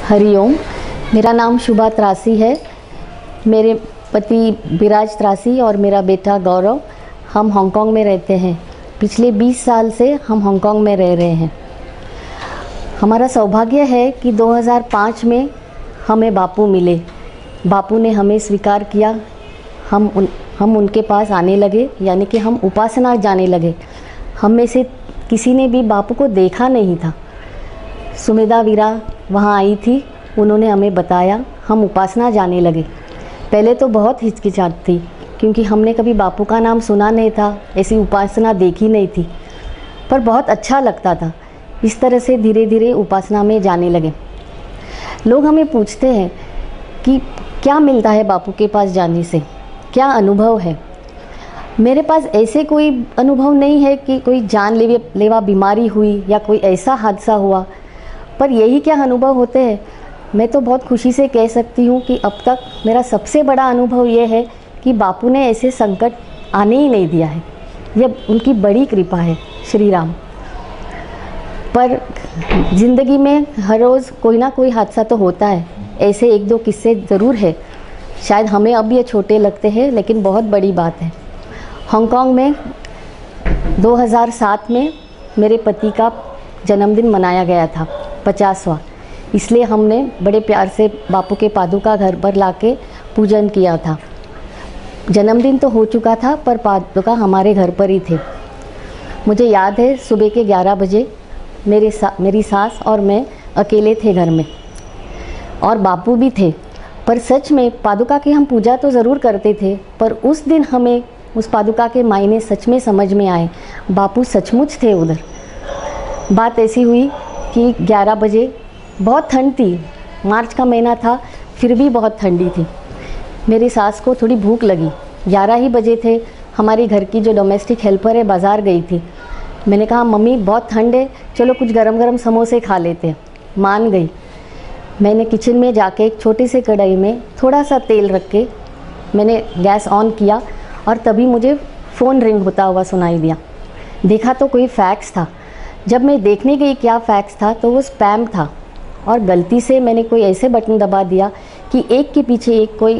हरिओम। मेरा नाम शुभा त्रासी है। मेरे पति विराज त्रासी और मेरा बेटा गौरव, हम हांगकांग में रहते हैं। पिछले 20 साल से हम हांगकांग में रह रहे हैं। हमारा सौभाग्य है कि 2005 में हमें बापू मिले। बापू ने हमें स्वीकार किया। हम उनके पास आने लगे, यानी कि हम उपासना जाने लगे। हम में से किसी ने भी बापू को देखा नहीं था। सुमेधा वीरा वहाँ आई थी, उन्होंने हमें बताया, हम उपासना जाने लगे। पहले तो बहुत हिचकिचाहट थी, क्योंकि हमने कभी बापू का नाम सुना नहीं था, ऐसी उपासना देखी नहीं थी, पर बहुत अच्छा लगता था। इस तरह से धीरे धीरे उपासना में जाने लगे। लोग हमें पूछते हैं कि क्या मिलता है बापू के पास जाने से, क्या अनुभव है। मेरे पास ऐसे कोई अनुभव नहीं है कि कोई जानलेवा बीमारी हुई या कोई ऐसा हादसा हुआ, पर यही क्या अनुभव होते हैं। मैं तो बहुत खुशी से कह सकती हूँ कि अब तक मेरा सबसे बड़ा अनुभव ये है कि बापू ने ऐसे संकट आने ही नहीं दिया है। यह उनकी बड़ी कृपा है, श्री राम। पर ज़िंदगी में हर रोज़ कोई ना कोई हादसा तो होता है। ऐसे एक दो किस्से ज़रूर है। शायद हमें अब ये छोटे लगते हैं, लेकिन बहुत बड़ी बात है। हांगकांग में 2007 में मेरे पति का जन्मदिन मनाया गया था, 50वां। इसलिए हमने बड़े प्यार से बापू के पादुका घर पर लाके पूजन किया था। जन्मदिन तो हो चुका था, पर पादुका हमारे घर पर ही थे। मुझे याद है सुबह के 11 बजे मेरी सास और मैं अकेले थे घर में, और बापू भी थे। पर सच में पादुका की हम पूजा तो ज़रूर करते थे, पर उस दिन हमें उस पादुका के मायने सच में समझ में आए। बापू सचमुच थे उधर। बात ऐसी हुई कि 11 बजे बहुत ठंड थी, मार्च का महीना था, फिर भी बहुत ठंडी थी। मेरी सास को थोड़ी भूख लगी। 11 ही बजे थे। हमारी घर की जो डोमेस्टिक हेल्पर है बाज़ार गई थी। मैंने कहा मम्मी बहुत ठंड है, चलो कुछ गरम गरम समोसे खा लेते हैं। मान गई। मैंने किचन में जाके एक छोटी सी कढ़ाई में थोड़ा सा तेल रख के मैंने गैस ऑन किया, और तभी मुझे फ़ोन रिंग होता हुआ सुनाई दिया। देखा तो कोई फैक्स था। जब मैं देखने गई क्या फैक्स था, तो वो स्पैम था, और गलती से मैंने कोई ऐसे बटन दबा दिया कि एक के पीछे एक कोई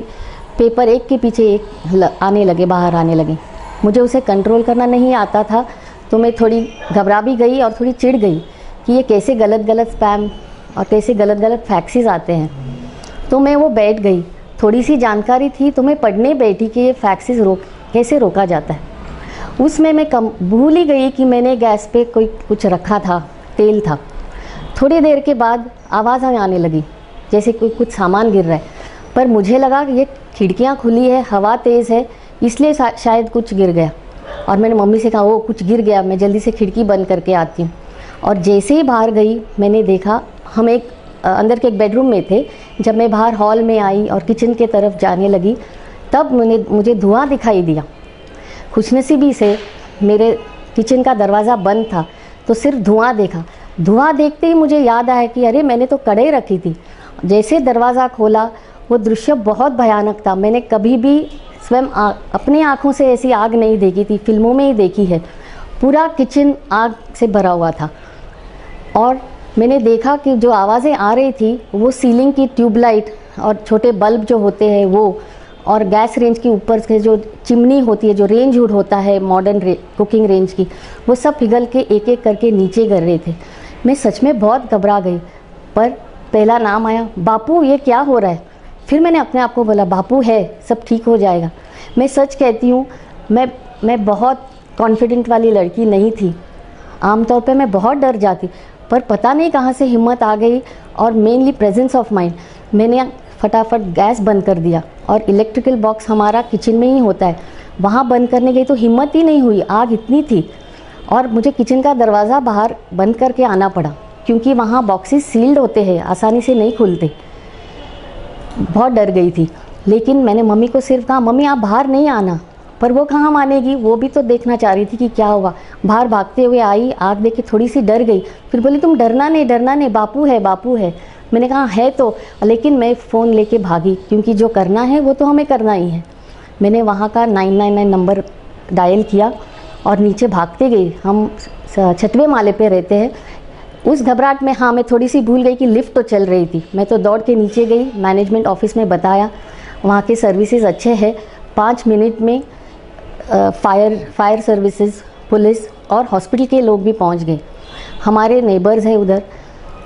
पेपर एक के पीछे एक आने लगे, बाहर आने लगे। मुझे उसे कंट्रोल करना नहीं आता था, तो मैं थोड़ी घबरा भी गई और थोड़ी चिढ़ गई कि ये कैसे गलत गलत स्पैम और कैसे गलत गलत फैक्सेस आते हैं। तो मैं वो बैठ गई। थोड़ी सी जानकारी थी तो मैं पढ़ने बैठी कि ये फैक्सेस कैसे रोका जाता है। उसमें मैं भूल ही गई कि मैंने गैस पे कुछ रखा था, तेल था। थोड़ी देर के बाद आवाज़ आने लगी, जैसे कुछ सामान गिर रहा है। पर मुझे लगा कि ये खिड़कियाँ खुली है, हवा तेज़ है, इसलिए शायद कुछ गिर गया। और मैंने मम्मी से कहा वो कुछ गिर गया, मैं जल्दी से खिड़की बंद करके आती हूँ। और जैसे ही बाहर गई, मैंने देखा हम अंदर के एक बेडरूम में थे। जब मैं बाहर हॉल में आई और किचन के तरफ जाने लगी, तब मुझे धुआं दिखाई दिया। खुशनसीबी से मेरे किचन का दरवाज़ा बंद था, तो सिर्फ धुआं देखा। धुआं देखते ही मुझे याद आया कि अरे मैंने तो कढ़ाई रखी थी। जैसे दरवाज़ा खोला, वो दृश्य बहुत भयानक था। मैंने कभी भी स्वयं अपनी आँखों से ऐसी आग नहीं देखी थी, फिल्मों में ही देखी है। पूरा किचन आग से भरा हुआ था, और मैंने देखा कि जो आवाज़ें आ रही थी वो सीलिंग की ट्यूबलाइट और छोटे बल्ब जो होते हैं वो, और गैस रेंज के ऊपर से जो चिमनी होती है, जो रेंज हुड होता है मॉडर्न कुकिंग रेंज की, वो सब पिघल के एक एक करके नीचे गिर रहे थे। मैं सच में बहुत घबरा गई। पर पहला नाम आया, बापू ये क्या हो रहा है। फिर मैंने अपने आप को बोला बापू है, सब ठीक हो जाएगा। मैं सच कहती हूँ, मैं बहुत कॉन्फिडेंट वाली लड़की नहीं थी। आमतौर पे मैं बहुत डर जाती, पर पता नहीं कहाँ से हिम्मत आ गई, और मेनली प्रेजेंस ऑफ माइंड। मैंने फटाफट गैस बंद कर दिया, और इलेक्ट्रिकल बॉक्स हमारा किचन में ही होता है, वहाँ बंद करने गई तो हिम्मत ही नहीं हुई, आग इतनी थी। और मुझे किचन का दरवाज़ा बाहर बंद करके आना पड़ा, क्योंकि वहाँ बॉक्सेस सील्ड होते हैं, आसानी से नहीं खुलते। बहुत डर गई थी। लेकिन मैंने मम्मी को सिर्फ कहा मम्मी आप बाहर नहीं आना, पर वो कहाँ मानेगी, वो भी तो देखना चाह रही थी कि क्या हुआ। बाहर भागते हुए आई, आग देख के थोड़ी सी डर गई। फिर बोली तुम डरना नहीं, बापू है बापू है। मैंने कहा है तो, लेकिन मैं फ़ोन लेके भागी, क्योंकि जो करना है वो तो हमें करना ही है। मैंने वहाँ का 999 नंबर डायल किया और नीचे भागते गई। हम 6वें माले पे रहते हैं। उस घबराहट में हाँ मैं थोड़ी सी भूल गई कि लिफ्ट तो चल रही थी। मैं तो दौड़ के नीचे गई, मैनेजमेंट ऑफिस में बताया, वहाँ के सर्विसेज अच्छे हैं। 5 मिनट में फायर सर्विसेज, पुलिस और हॉस्पिटल के लोग भी पहुँच गए। हमारे नेबर्स हैं उधर,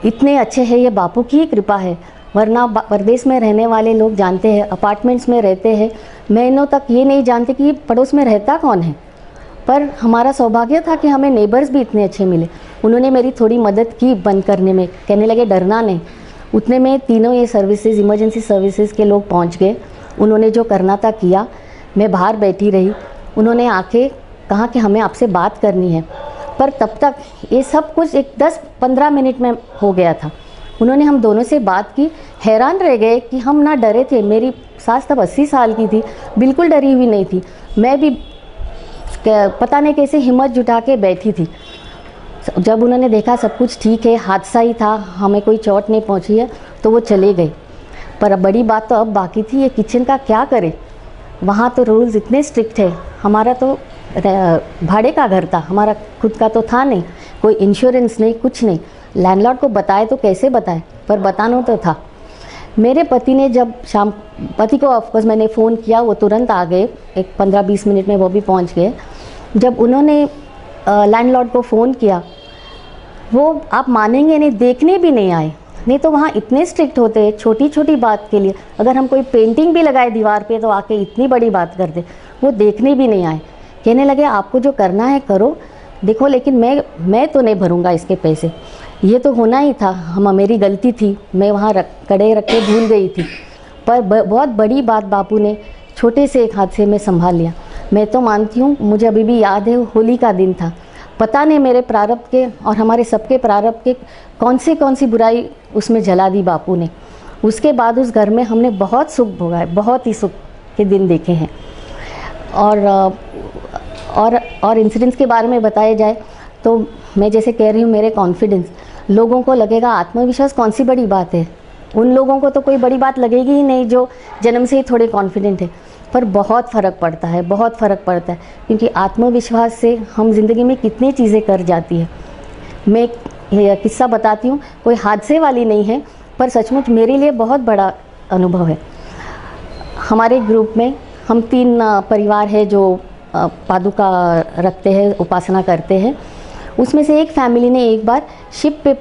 इतने अच्छे हैं, ये बापू की ही कृपा है। वरना परदेश में रहने वाले लोग जानते हैं, अपार्टमेंट्स में रहते हैं, महीनों तक ये नहीं जानते कि पड़ोस में रहता कौन है। पर हमारा सौभाग्य था कि हमें नेबर्स भी इतने अच्छे मिले। उन्होंने मेरी थोड़ी मदद की बंद करने में, कहने लगे डरना नहीं। उतने में तीनों ये सर्विसेज, इमरजेंसी सर्विसेज के लोग पहुंच गए। उन्होंने जो करना था किया। मैं बाहर बैठी रही। उन्होंने आके कहा कि हमें आपसे बात करनी है। पर तब तक ये सब कुछ एक 10-15 मिनट में हो गया था। उन्होंने हम दोनों से बात की। हैरान रह गए कि हम ना डरे थे। मेरी सास तब 80 साल की थी, बिल्कुल डरी हुई नहीं थी। मैं भी पता नहीं कैसे हिम्मत जुटा के बैठी थी। जब उन्होंने देखा सब कुछ ठीक है, हादसा ही था, हमें कोई चोट नहीं पहुंची है, तो वो चले गए। पर अब बड़ी बात तो अब बाकी थी, ये किचन का क्या करें। वहाँ तो रूल्स इतने स्ट्रिक्ट है। हमारा तो भाड़े का घर था, हमारा खुद का तो था नहीं, कोई इंश्योरेंस नहीं, कुछ नहीं। लैंडलॉर्ड को बताए तो कैसे बताए, पर बताना तो था। मेरे पति ने जब शाम, पति को ऑफकोर्स मैंने फ़ोन किया, वो तुरंत आ गए, एक 15-20 मिनट में वो भी पहुंच गए। जब उन्होंने लैंडलॉर्ड को फ़ोन किया, वो आप मानेंगे नहीं, देखने भी नहीं आए। नहीं तो वहाँ इतने स्ट्रिक्ट होते हैं छोटी छोटी बात के लिए। अगर हम कोई पेंटिंग भी लगाए दीवार पे तो आके इतनी बड़ी बात करते, वो देखने भी नहीं आए। कहने लगे आपको जो करना है करो, देखो लेकिन मैं तो नहीं भरूंगा इसके पैसे। ये तो होना ही था, मेरी गलती थी, मैं वहाँ कड़े रख के भूल गई थी। पर बहुत बड़ी बात बापू ने छोटे से एक हादसे में संभाल लिया। मैं तो मानती हूँ, मुझे अभी भी याद है, होली का दिन था। पता नहीं मेरे प्रारब्ध के और हमारे सबके प्रारब्ध के कौन सी बुराई उसमें जला दी बापू ने। उसके बाद उस घर में हमने बहुत सुख भोगा है, बहुत ही सुख के दिन देखे हैं। और इंसिडेंट्स के बारे में बताया जाए तो मैं जैसे कह रही हूँ, मेरे कॉन्फिडेंस, लोगों को लगेगा आत्मविश्वास कौन सी बड़ी बात है। उन लोगों को तो कोई बड़ी बात लगेगी ही नहीं जो जन्म से ही थोड़े कॉन्फिडेंट है। पर बहुत फ़र्क पड़ता है, बहुत फ़र्क पड़ता है, क्योंकि आत्मविश्वास से हम ज़िंदगी में कितनी चीज़ें कर जाती है। मैं एक किस्सा बताती हूँ, कोई हादसे वाली नहीं है, पर सचमुच मेरे लिए बहुत बड़ा अनुभव है। हमारे ग्रुप में हम 3 परिवार है जो पादुका रखते हैं, उपासना करते हैं। उसमें से एक फैमिली ने एक बार शिप पे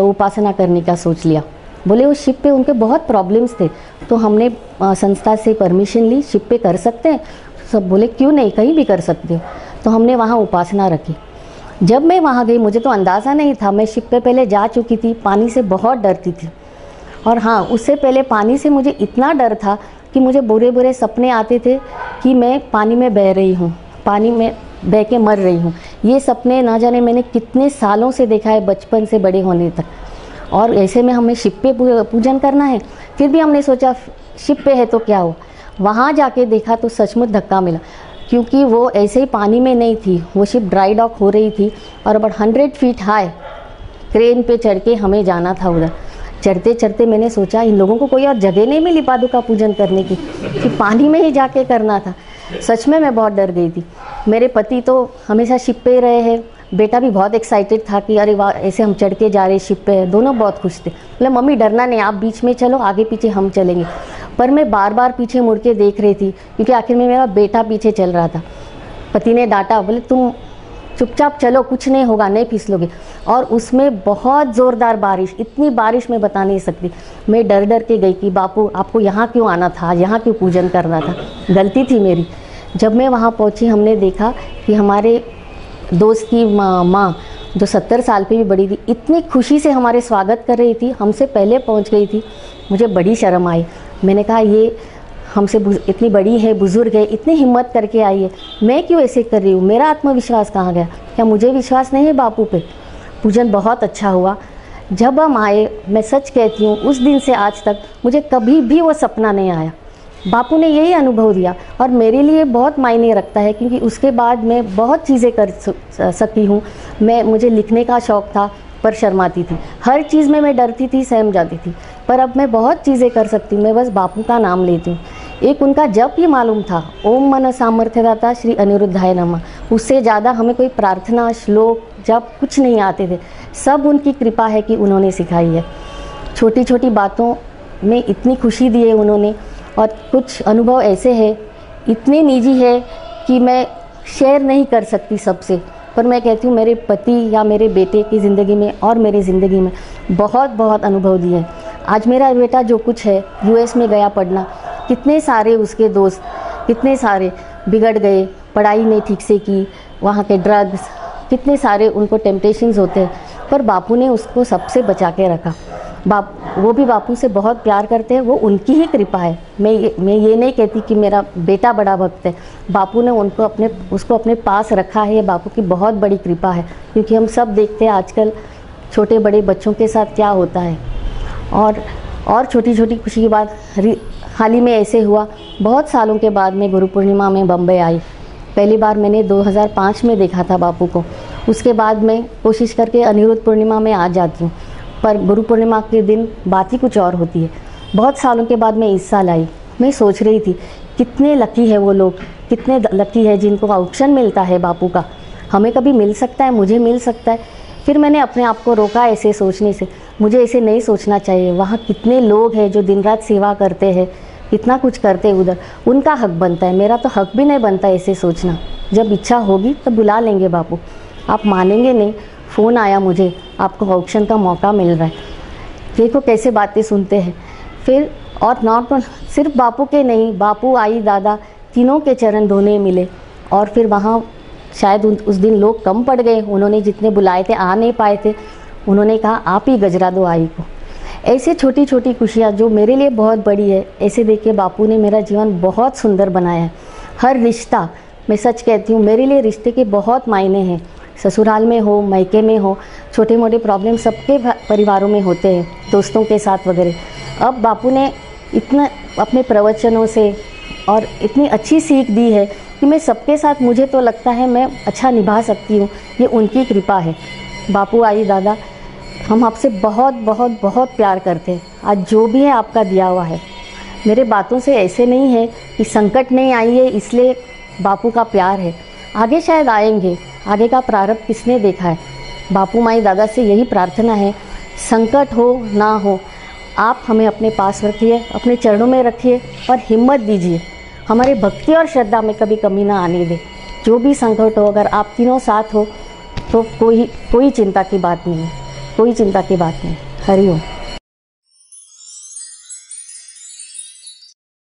उपासना करने का सोच लिया। बोले उस शिप पे उनके बहुत प्रॉब्लम्स थे, तो हमने संस्था से परमिशन ली, शिप पे कर सकते हैं। सब बोले क्यों नहीं, कहीं भी कर सकते हो। तो हमने वहाँ उपासना रखी। जब मैं वहाँ गई, मुझे तो अंदाज़ा नहीं था, मैं शिप पे पहले जा चुकी थी, पानी से बहुत डरती थी। और हाँ, उससे पहले पानी से मुझे इतना डर था कि मुझे बुरे बुरे सपने आते थे कि मैं पानी में बह रही हूँ, पानी में बह के मर रही हूँ। ये सपने ना जाने मैंने कितने सालों से देखा है, बचपन से बड़े होने तक। और ऐसे में हमें शिप पे पूजन करना है, फिर भी हमने सोचा शिप पे है तो क्या हो। वहाँ जाके देखा तो सचमुच धक्का मिला, क्योंकि वो ऐसे ही पानी में नहीं थी, वो शिप ड्राई डॉक हो रही थी और अबाउट 100 फीट हाई क्रेन पे चढ़ के हमें जाना था उधर। चढ़ते चढ़ते मैंने सोचा इन लोगों को कोई और जगह नहीं मिली पादुका पूजन करने की, कि पानी में ही जाके करना था। सच में मैं बहुत डर गई थी। मेरे पति तो हमेशा शिप पे रहे हैं, बेटा भी बहुत एक्साइटेड था कि अरे वाह ऐसे हम चढ़ के जा रहे शिप पे, दोनों बहुत खुश थे। बोले मम्मी डरना नहीं, आप बीच में चलो, आगे पीछे हम चलेंगे। पर मैं बार बार पीछे मुड़ के देख रही थी, क्योंकि आखिर में मेरा बेटा पीछे चल रहा था। पति ने डांटा, बोले तुम चुपचाप चलो, कुछ नहीं होगा, नहीं फिसलोगे। और उसमें बहुत ज़ोरदार बारिश, इतनी बारिश मैं बता नहीं सकती। मैं डर डर के गई कि बापू आपको यहाँ क्यों आना था, यहाँ क्यों पूजन करना था, गलती थी मेरी। जब मैं वहाँ पहुँची, हमने देखा कि हमारे दोस्त की माँ जो 70 साल पे भी बड़ी थी, इतनी खुशी से हमारे स्वागत कर रही थी, हमसे पहले पहुँच गई थी। मुझे बड़ी शर्म आई। मैंने कहा ये हमसे इतनी बड़ी है, बुज़ुर्ग है, इतनी हिम्मत करके आई है, मैं क्यों ऐसे कर रही हूँ, मेरा आत्मविश्वास कहाँ गया, क्या मुझे विश्वास नहीं है बापू पे। पूजन बहुत अच्छा हुआ। जब हम आए, मैं सच कहती हूँ, उस दिन से आज तक मुझे कभी भी वो सपना नहीं आया। बापू ने यही अनुभव दिया और मेरे लिए बहुत मायने रखता है, क्योंकि उसके बाद मैं बहुत चीज़ें कर सकी हूँ। मुझे लिखने का शौक़ था पर शर्माती थी, हर चीज़ में मैं डरती थी, सहम जाती थी। पर अब मैं बहुत चीज़ें कर सकती हूँ, मैं बस बापू का नाम लेती हूँ। एक उनका जप ही मालूम था, ओम मन सामर्थ्यदाता श्री अनिरुद्धाय नमः। उससे ज़्यादा हमें कोई प्रार्थना, श्लोक, जप कुछ नहीं आते थे। सब उनकी कृपा है कि उन्होंने सिखाई है। छोटी छोटी बातों में इतनी खुशी दी है उन्होंने, और कुछ अनुभव ऐसे हैं इतने निजी है कि मैं शेयर नहीं कर सकती सबसे, पर मैं कहती हूँ मेरे पति या मेरे बेटे की ज़िंदगी में और मेरी ज़िंदगी में बहुत बहुत अनुभव दिए हैं। आज मेरा बेटा जो कुछ है यूएस में गया पढ़ना, कितने सारे उसके दोस्त कितने सारे बिगड़ गए, पढ़ाई नहीं ठीक से की, वहाँ के ड्रग्स, कितने सारे उनको टेम्पटेशंस होते हैं, पर बापू ने उसको सबसे बचा के रखा। वो भी बापू से बहुत प्यार करते हैं, वो उनकी ही कृपा है। मैं ये नहीं कहती कि मेरा बेटा बड़ा भक्त है, बापू ने उसको अपने पास रखा है, ये बापू की बहुत बड़ी कृपा है। क्योंकि हम सब देखते हैं आजकल छोटे बड़े बच्चों के साथ क्या होता है। और छोटी छोटी खुशी की बात हाल ही में ऐसे हुआ, बहुत सालों के बाद मैं गुरु पूर्णिमा में बम्बई आई। पहली बार मैंने 2005 में देखा था बापू को, उसके बाद मैं कोशिश करके अनिरुद्ध पूर्णिमा में आ जाती हूँ, पर गुरु पूर्णिमा के दिन बात ही कुछ और होती है। बहुत सालों के बाद मैं इस साल आई। मैं सोच रही थी कितने लकी है वो लोग, कितने लकी है जिनको ऑप्शन मिलता है बापू का। हमें कभी मिल सकता है, मुझे मिल सकता है। फिर मैंने अपने आप को रोका ऐसे सोचने से, मुझे ऐसे नहीं सोचना चाहिए। वहाँ कितने लोग हैं जो दिन रात सेवा करते हैं, इतना कुछ करते हैं उधर, उनका हक बनता है, मेरा तो हक भी नहीं बनता ऐसे सोचना। जब इच्छा होगी तब बुला लेंगे बापू, आप मानेंगे नहीं। फ़ोन आया मुझे, आपको ऑप्शन का मौका मिल रहा है। देखो कैसे बातें सुनते हैं। फिर और नॉट सिर्फ बापू के नहीं, बापू आई दादा तीनों के चरण धोने मिले। और फिर वहाँ शायद उस दिन लोग कम पड़ गए, उन्होंने जितने बुलाए थे आ नहीं पाए थे, उन्होंने कहा आप ही गजरा दो आई को। ऐसे छोटी छोटी खुशियाँ जो मेरे लिए बहुत बड़ी है, ऐसे देखिए बापू ने मेरा जीवन बहुत सुंदर बनाया है। हर रिश्ता, मैं सच कहती हूँ, मेरे लिए रिश्ते के बहुत मायने हैं। ससुराल में हो, मायके में हो, छोटे मोटे प्रॉब्लम सबके परिवारों में होते हैं, दोस्तों के साथ वगैरह। अब बापू ने इतना अपने प्रवचनों से और इतनी अच्छी सीख दी है कि मैं सबके साथ, मुझे तो लगता है मैं अच्छा निभा सकती हूँ। ये उनकी कृपा है। बापू आई दादा, हम आपसे बहुत बहुत बहुत प्यार करते हैं। आज जो भी है आपका दिया हुआ है। मेरे बातों से ऐसे नहीं है कि संकट नहीं आई है इसलिए बापू का प्यार है, आगे शायद आएंगे, आगे का प्रारंभ किसने देखा है। बापू माई दादा से यही प्रार्थना है, संकट हो ना हो, आप हमें अपने पास रखिए, अपने चरणों में रखिए और हिम्मत दीजिए। हमारे भक्ति और श्रद्धा में कभी कमी ना आने दे। जो भी संकट हो, अगर आप तीनों साथ हो तो कोई चिंता की बात नहीं है, कोई चिंता की बात नहीं। हरि ओम।